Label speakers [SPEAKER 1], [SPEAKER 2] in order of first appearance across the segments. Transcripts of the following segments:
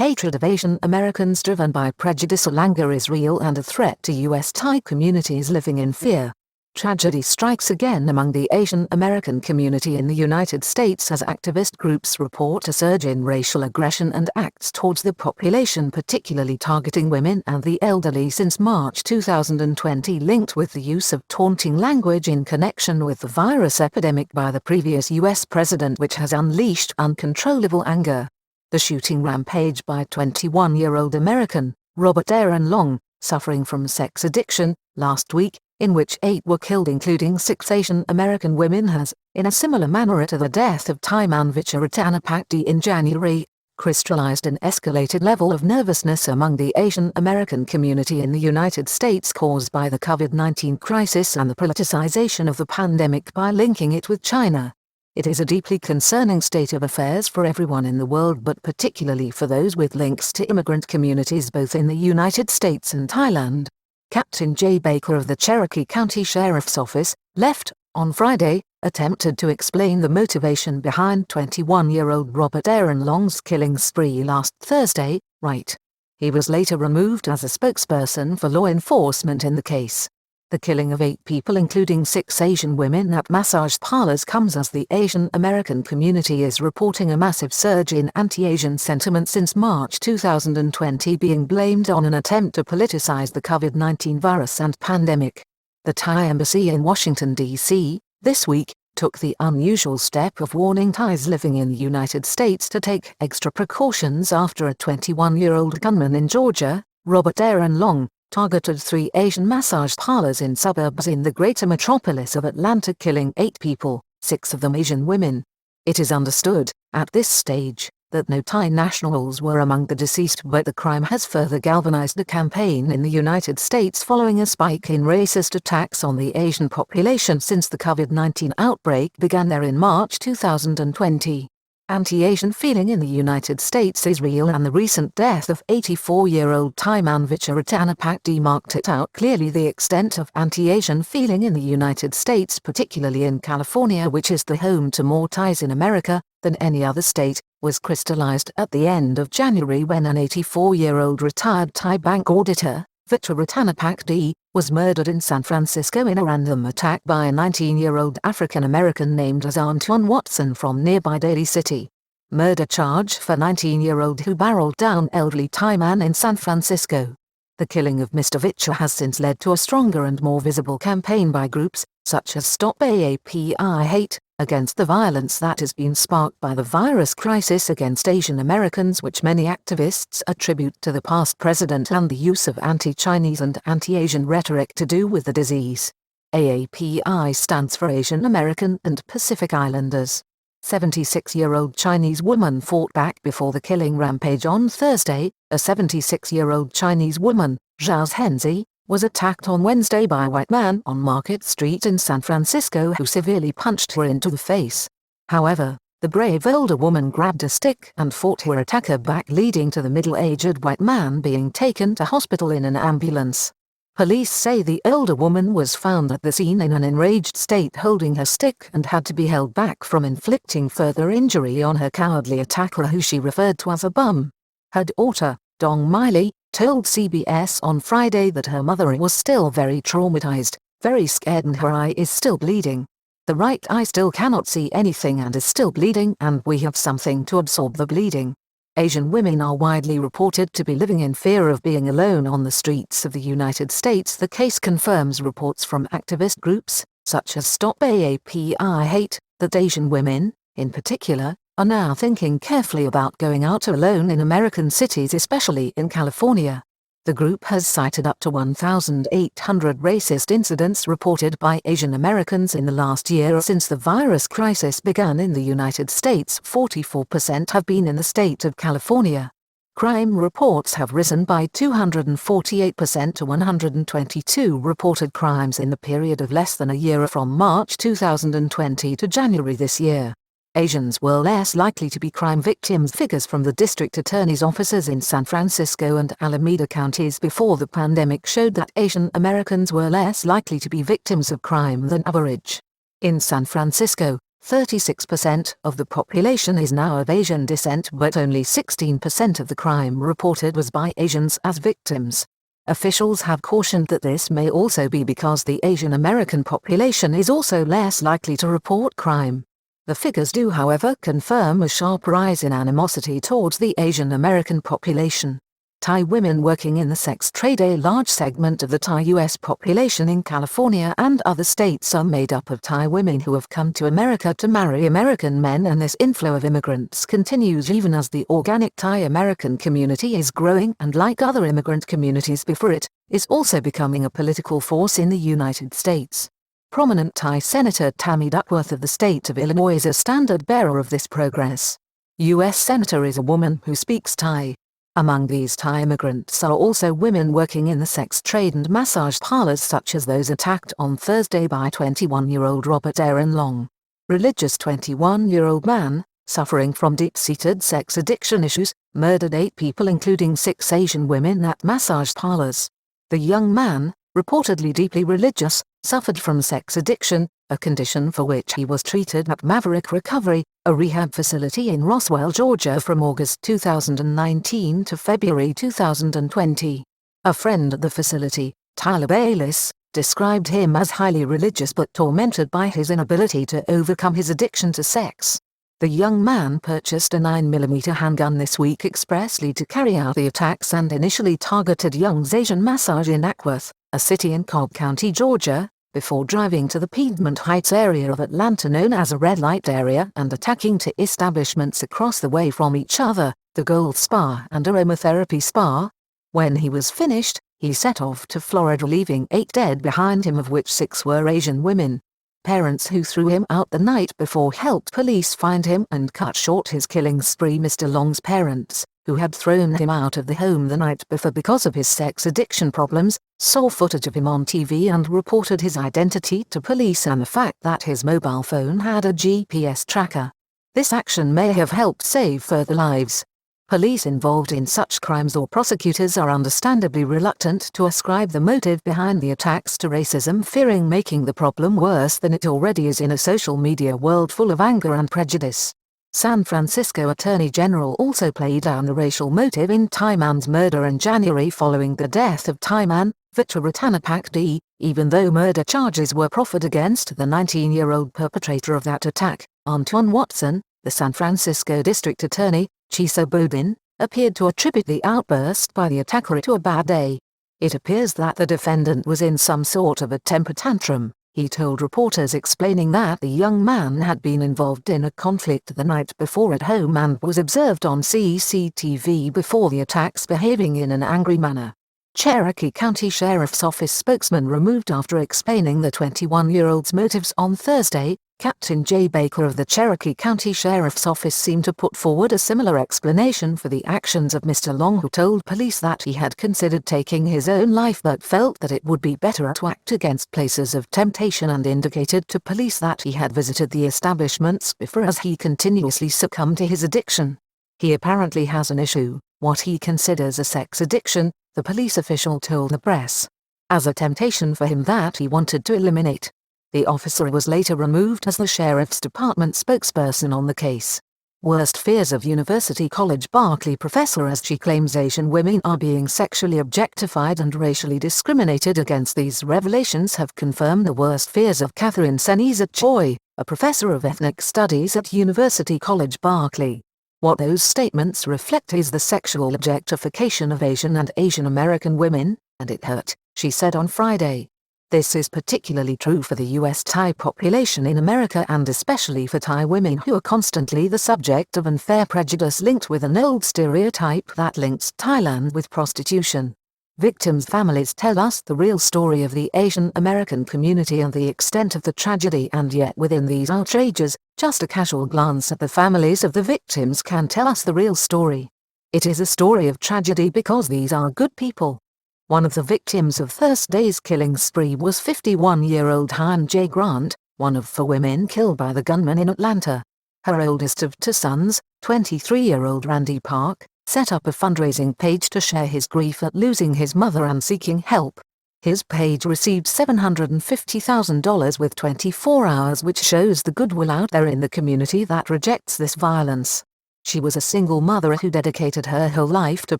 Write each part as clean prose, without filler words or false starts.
[SPEAKER 1] Hatred of Asian Americans driven by prejudicial anger is real and a threat to U.S. Thai communities living in fear. Tragedy strikes again among the Asian American community in the United States as activist groups report a surge in racial aggression and acts towards the population, particularly targeting women and the elderly since March 2020, linked with the use of taunting language in connection with the virus epidemic by the previous U.S. president, which has unleashed uncontrollable anger. The shooting rampage by 21-year-old American Robert Aaron Long, suffering from sex addiction, last week, in which 8 were killed including 6 Asian American women, has, in a similar manner to the death of Thai man Vicharatanaphakdee in January, crystallized an escalated level of nervousness among the Asian American community in the United States caused by the COVID-19 crisis and the politicization of the pandemic by linking it with China. It is a deeply concerning state of affairs for everyone in the world, but particularly for those with links to immigrant communities both in the United States and Thailand. Captain J. Baker of the Cherokee County Sheriff's Office, left, on Friday, attempted to explain the motivation behind 21-year-old Robert Aaron Long's killing spree last Thursday, right. He was later removed as a spokesperson for law enforcement in the case. The killing of 8 people, including 6 Asian women at massage parlors, comes as the Asian American community is reporting a massive surge in anti-Asian sentiment since March 2020, being blamed on an attempt to politicize the COVID-19 virus and pandemic. The Thai embassy in Washington, D.C., this week, took the unusual step of warning Thais living in the United States to take extra precautions after a 21-year-old gunman in Georgia, Robert Aaron Long, targeted 3 Asian massage parlors in suburbs in the greater metropolis of Atlanta, killing 8 people, 6 of them Asian women. It is understood, at this stage, that no Thai nationals were among the deceased, but the crime has further galvanized the campaign in the United States following a spike in racist attacks on the Asian population since the COVID-19 outbreak began there in March 2020. Anti-Asian feeling in the United States is real, and the recent death of 84-year-old Thai man Vicharatanaphakdee marked it out clearly. The extent of anti-Asian feeling in the United States, particularly in California, which is the home to more Thais in America than any other state, was crystallized at the end of January when an 84-year-old retired Thai bank auditor, Vicharatanaphakdee, was murdered in San Francisco in a random attack by a 19-year-old African-American named as Antoine Watson from nearby Daly City. Murder charge for 19-year-old who barreled down elderly Thai man in San Francisco. The killing of Mr. Vicha has since led to a stronger and more visible campaign by groups, such as Stop AAPI Hate, against the violence that has been sparked by the virus crisis against Asian Americans, which many activists attribute to the past president and the use of anti-Chinese and anti-Asian rhetoric to do with the disease. AAPI stands for Asian American and Pacific Islanders. 76-year-old Chinese woman fought back before the killing rampage on Thursday. A 76-year-old Chinese woman, Zhao Zhenzi, was attacked on Wednesday by a white man on Market Street in San Francisco who severely punched her into the face. However, the brave older woman grabbed a stick and fought her attacker back, leading to the middle-aged white man being taken to hospital in an ambulance. Police say the older woman was found at the scene in an enraged state holding her stick and had to be held back from inflicting further injury on her cowardly attacker, who she referred to as a bum. Her daughter, Dong Miley, told CBS on Friday that her mother was still very traumatized, very scared, and her eye is still bleeding. The right eye still cannot see anything and is still bleeding, and we have something to absorb the bleeding. Asian women are widely reported to be living in fear of being alone on the streets of the United States. The case confirms reports from activist groups, such as Stop AAPI Hate, that Asian women, in particular, are now thinking carefully about going out alone in American cities, especially in California. The group has cited up to 1,800 racist incidents reported by Asian Americans in the last year since the virus crisis began in the United States. 44% have been in the state of California. Crime reports have risen by 248% to 122 reported crimes in the period of less than a year from March 2020 to January this year. Asians were less likely to be crime victims. Figures from the district attorney's offices in San Francisco and Alameda counties before the pandemic showed that Asian Americans were less likely to be victims of crime than average. In San Francisco, 36% of the population is now of Asian descent, but only 16% of the crime reported was by Asians as victims. Officials have cautioned that this may also be because the Asian American population is also less likely to report crime. The figures do, however, confirm a sharp rise in animosity towards the Asian American population. Thai women working in the sex trade. A large segment of the Thai U.S. population in California and other states are made up of Thai women who have come to America to marry American men, and this inflow of immigrants continues even as the organic Thai American community is growing and, like other immigrant communities before it, is also becoming a political force in the United States. Prominent Thai Senator Tammy Duckworth of the state of Illinois is a standard-bearer of this progress. U.S. Senator is a woman who speaks Thai. Among these Thai immigrants are also women working in the sex trade and massage parlors, such as those attacked on Thursday by 21-year-old Robert Aaron Long. Religious 21-year-old man, suffering from deep-seated sex addiction issues, murdered 8 people including 6 Asian women at massage parlors. The young man, reportedly deeply religious, suffered from sex addiction, a condition for which he was treated at Maverick Recovery, a rehab facility in Roswell, Georgia, from August 2019 to February 2020. A friend at the facility, Tyler Bayliss, described him as highly religious but tormented by his inability to overcome his addiction to sex. The young man purchased a 9mm handgun this week expressly to carry out the attacks and initially targeted Young's Asian Massage in Ackworth, a city in Cobb County, Georgia, before driving to the Piedmont Heights area of Atlanta known as a red light area and attacking 2 establishments across the way from each other, the Gold Spa and Aromatherapy Spa. When he was finished, he set off to Florida, leaving 8 dead behind him, of which 6 were Asian women. Parents who threw him out the night before helped police find him and cut short his killing spree. Mr. Long's parents, who had thrown him out of the home the night before because of his sex addiction problems, saw footage of him on TV and reported his identity to police and the fact that his mobile phone had a GPS tracker. This action may have helped save further lives. Police involved in such crimes or prosecutors are understandably reluctant to ascribe the motive behind the attacks to racism, fearing making the problem worse than it already is in a social media world full of anger and prejudice. San Francisco Attorney General also played down the racial motive in Thai man's murder in January following the death of Thai man Vitra Ratanapakdee, even though murder charges were proffered against the 19-year-old perpetrator of that attack. Antoine Watson, the San Francisco District Attorney, Chisa Bodin, appeared to attribute the outburst by the attacker to a bad day. It appears that the defendant was in some sort of a temper tantrum, he told reporters, explaining that the young man had been involved in a conflict the night before at home and was observed on CCTV before the attacks behaving in an angry manner. Cherokee County Sheriff's Office spokesman removed after explaining the 21-year-old's motives on Thursday. Captain Jay Baker of the Cherokee County Sheriff's Office seemed to put forward a similar explanation for the actions of Mr. Long, who told police that he had considered taking his own life but felt that it would be better to act against places of temptation, and indicated to police that he had visited the establishments before as he continuously succumbed to his addiction. He apparently has an issue, what he considers a sex addiction, the police official told the press, as a temptation for him that he wanted to eliminate. The officer was later removed as the sheriff's department spokesperson on the case. Worst fears of University College Berkeley professor as she claims Asian women are being sexually objectified and racially discriminated against. These revelations have confirmed the worst fears of Catherine Seneza Choi, a professor of ethnic studies at University College Berkeley. What those statements reflect is the sexual objectification of Asian and Asian American women, and it hurt, she said on Friday. This is particularly true for the U.S. Thai population in America, and especially for Thai women who are constantly the subject of unfair prejudice linked with an old stereotype that links Thailand with prostitution. Victims' families tell us the real story of the Asian American community and the extent of the tragedy, and yet within these outrages, just a casual glance at the families of the victims can tell us the real story. It is a story of tragedy because these are good people. One of the victims of Thursday's killing spree was 51-year-old Han J. Grant, one of 4 women killed by the gunman in Atlanta. Her oldest of 2 sons, 23-year-old Randy Park, set up a fundraising page to share his grief at losing his mother and seeking help. His page received $750,000 with 24 hours, which shows the goodwill out there in the community that rejects this violence. She was a single mother who dedicated her whole life to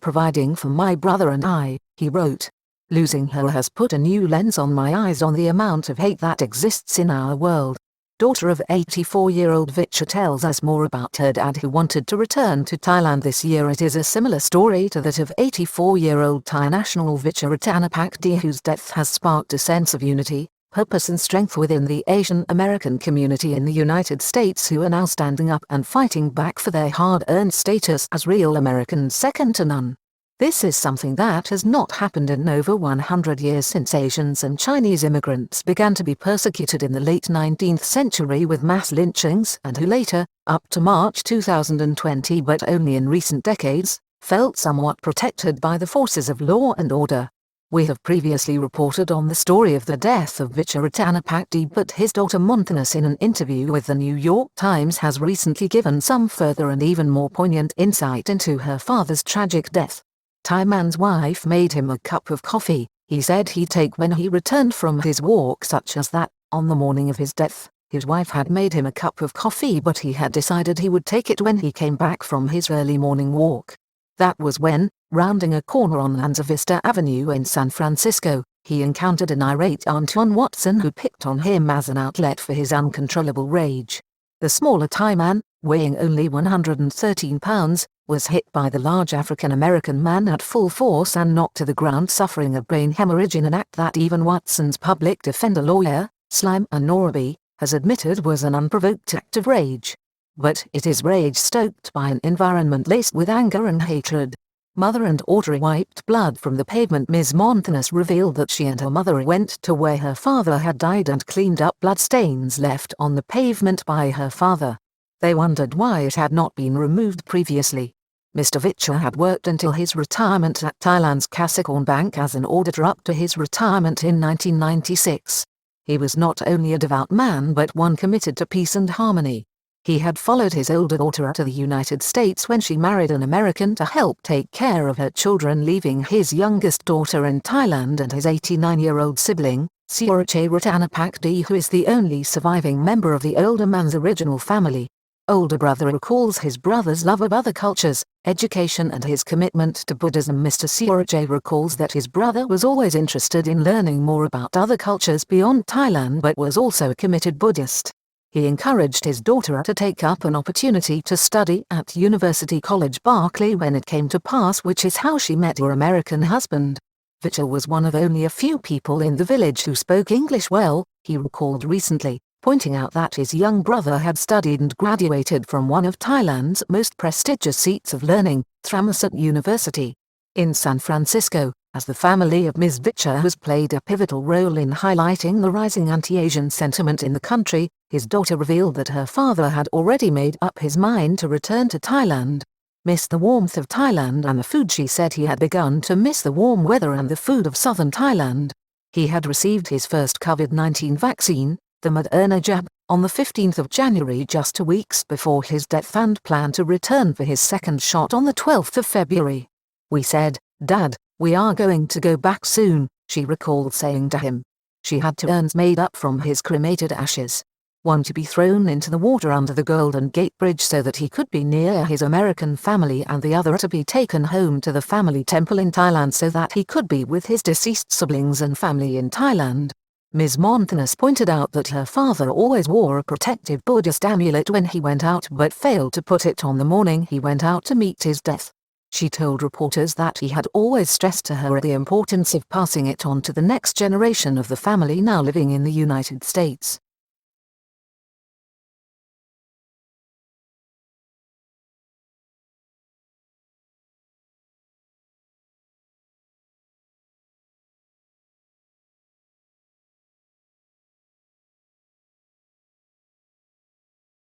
[SPEAKER 1] providing for my brother and I, he wrote. Losing her has put a new lens on my eyes on the amount of hate that exists in our world. Daughter of 84-year-old Vicha tells us more about her dad who wanted to return to Thailand this year. It is a similar story to that of 84-year-old Thai national Vicha Ratanapakdee, whose death has sparked a sense of unity, purpose and strength within the Asian American community in the United States, who are now standing up and fighting back for their hard-earned status as real Americans second to none. This is something that has not happened in over 100 years since Asians and Chinese immigrants began to be persecuted in the late 19th century with mass lynchings, and who later, up to March 2020 but only in recent decades, felt somewhat protected by the forces of law and order. We have previously reported on the story of the death of Vicha Ratanapakdee, but his daughter Montanus, in an interview with the New York Times, has recently given some further and even more poignant insight into her father's tragic death. Thai man's wife made him a cup of coffee, he said he'd take when he returned from his walk, such as that. On the morning of his death, his wife had made him a cup of coffee, but he had decided he would take it when he came back from his early morning walk. That was when, rounding a corner on Lanza Vista Avenue in San Francisco, he encountered an irate Antoine Watson who picked on him as an outlet for his uncontrollable rage. The smaller Thai man, weighing only 113 pounds, was hit by the large African-American man at full force and knocked to the ground, suffering a brain hemorrhage in an act that even Watson's public defender lawyer, Slime Anorabi, has admitted was an unprovoked act of rage. But it is rage stoked by an environment laced with anger and hatred. Mother and daughter wiped blood from the pavement. Ms. Montanus revealed that she and her mother went to where her father had died and cleaned up bloodstains left on the pavement by her father. They wondered why it had not been removed previously. Mr. Vicha had worked until his retirement at Thailand's Kasikorn Bank as an auditor up to his retirement in 1996. He was not only a devout man but one committed to peace and harmony. He had followed his older daughter to the United States when she married an American to help take care of her children, leaving his youngest daughter in Thailand and his 89-year-old sibling, Siorche Ratanapakdee, who is the only surviving member of the older man's original family. Older brother recalls his brother's love of other cultures, education and his commitment to Buddhism. Mr. Siorche recalls that his brother was always interested in learning more about other cultures beyond Thailand but was also a committed Buddhist. He encouraged his daughter to take up an opportunity to study at University College Berkeley when it came to pass, which is how she met her American husband. Vicha was one of only a few people in the village who spoke English well, he recalled recently, pointing out that his young brother had studied and graduated from one of Thailand's most prestigious seats of learning, Thammasat University. In San Francisco, as the family of Ms. Vicha has played a pivotal role in highlighting the rising anti-Asian sentiment in the country, his daughter revealed that her father had already made up his mind to return to Thailand. Miss the warmth of Thailand and the food. She said he had begun to miss the warm weather and the food of southern Thailand. He had received his first COVID-19 vaccine, the Moderna jab, on the 15th of January, just 2 weeks before his death, and planned to return for his second shot on the 12th of February. "We said, Dad, we are going to go back soon," she recalled saying to him. She had 2 urns made up from his cremated ashes. One to be thrown into the water under the Golden Gate Bridge so that he could be near his American family, and the other to be taken home to the family temple in Thailand so that he could be with his deceased siblings and family in Thailand. Ms. Montanus pointed out that her father always wore a protective Buddhist amulet when he went out but failed to put it on the morning he went out to meet his death. She told reporters that he had always stressed to her the importance of passing it on to the next generation of the family now living in the United States.